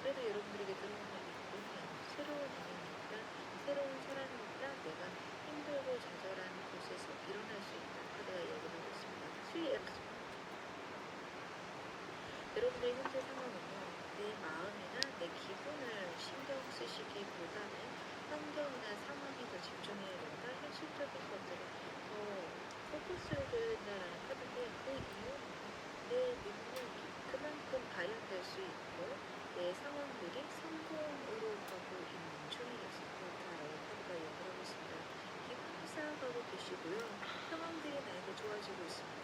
그래도 여러분들에게 들어오는 얘기는 새로운 인연이 있다, 새로운 사람이 있다, 내가 힘들고 좌절한 곳에서 일어날 수 있다. 카드가 이야기를 하고 있습니다. 여러분들의 현재 상황은요, 내 마음이나 내 기분을 신경 쓰시기보다는 환경이나 상황에 더 집중해야 된다, 현실적인 것들에 더 포커스를 둬야 된다라는 카드인데, 그 이유는 내 능력이 그만큼 발현될 수 있고 내 상황들이 성공으로 가고 있는 중이라서 그렇다라고 카드가 이야기를 하고 있습니다. 기분이 쌓아가고 계시고요. 상황들이 나에게 좋아지고 있습니다.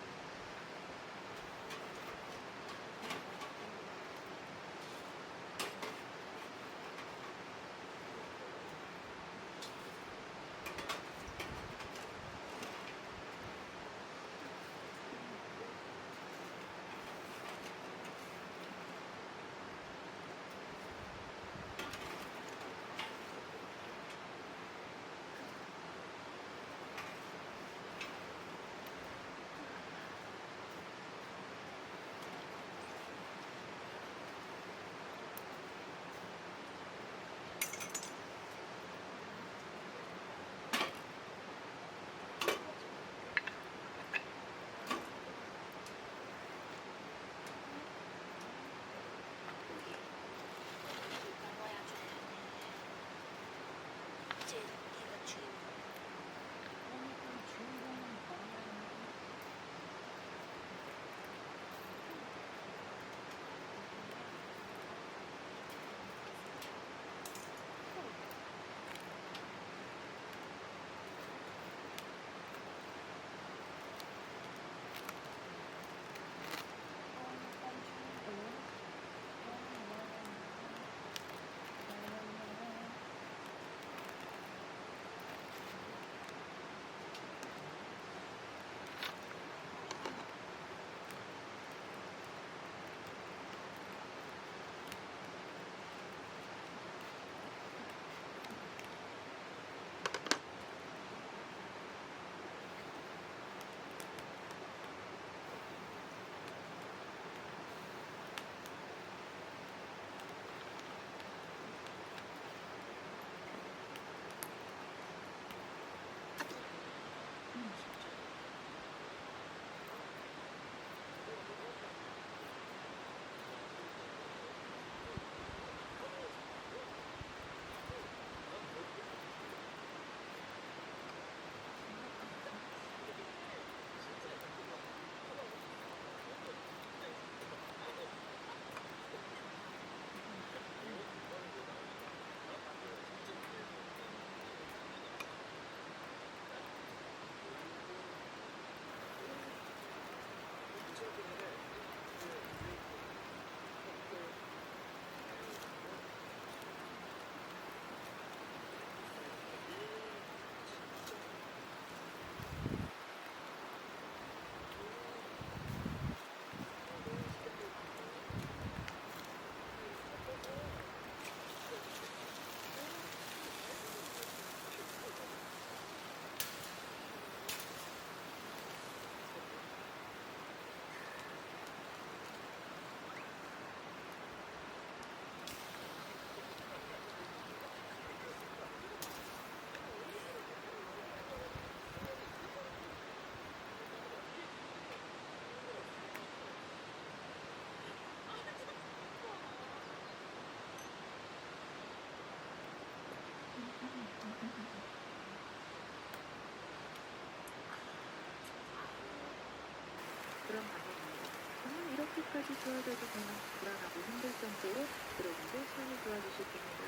그런 방법입니다. 정말 이렇게까지 좋아져도 그냥 불안하고 힘들 정도로 여러분들 삶이 좋아지실 겁니다.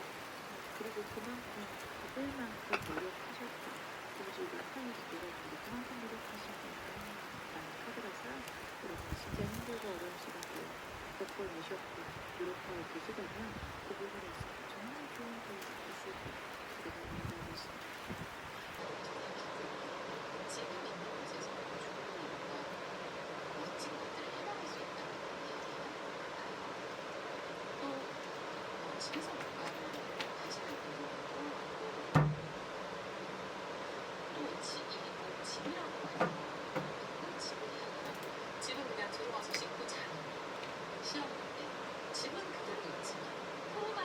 그리고 그만큼 받을 만큼 노력하셨다. 그리고 지금 나타내신 여러분들이 그만큼 노력하신 거니까 라는 카드라서 여러분이 진짜 힘들고 어려운 시간들 겪어내셨고 노력하고 계시다면 그 부분에 있어서 정말 좋은 결과 있을 거예요. 제가 얘기하고 있습니다. 지금 있는 곳에서 충분히 뭔가 멋진 것들을 해나갈 수 있다는 얘기예요. 또 집에서 뭔가를 하시는 분들도 또 이 집이라고 해서 꼭 집을 해야 되나? 집은 그냥 들어와서 씻고 자는 시험인데 집은 그대로 있지만 코로나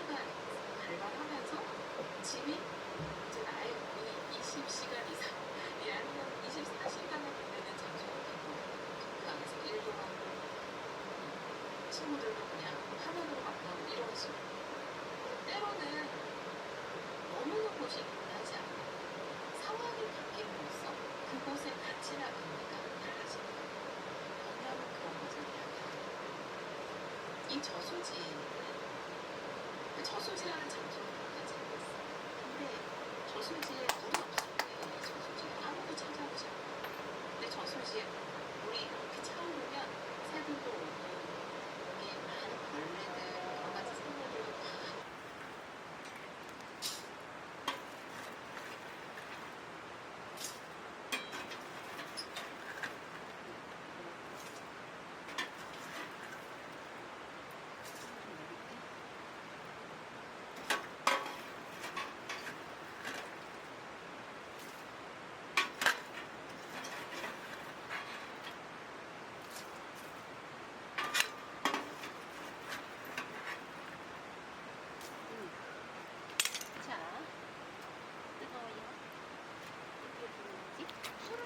이 저수지라는 장소는 굉장히 재밌어. 근데 저수지에 물이 없을 때 저수지에 아무도 찾아오지 않아. 근데 저수지에 물이 이렇게 차오르면 새들도 오고 여기 많은 벌레들 여러 가지 생물들도 다 자, 뜨거워요. 이게 뭐지? 술을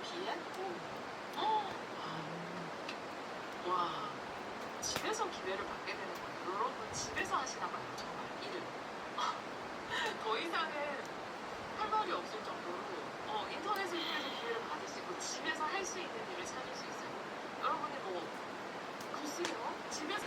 비약고. 와, 집에서 기회를 받게 되는 거예요. 여러분 집에서 하시나 봐요. 정말 일을. 더 이상은 할 말이 없을 정도로 인터넷을 통해서 기회를 받을 수 있고 집에서 할 수 있는 일을 찾을 수 있어요. 여러분이 뭐 글쎄요. 집에서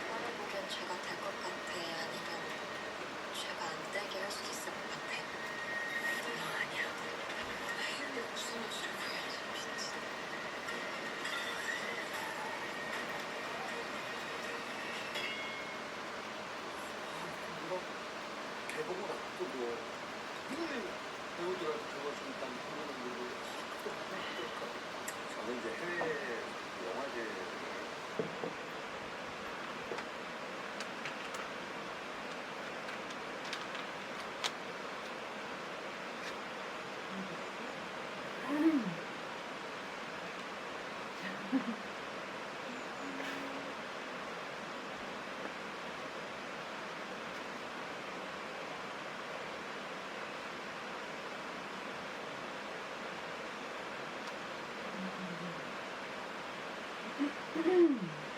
이거를 보면 죄가 될 것 같아? 아니면 죄가 안 되게 할 수도 있을 것 같아? 너 아니야. 근데 무슨 옷을 보여야지 미친. 이거 개봉을 앞두고 배우들한테 그거 좀 일단 보는 걸로 또 할까? 저는 이제 해외 영화제 네.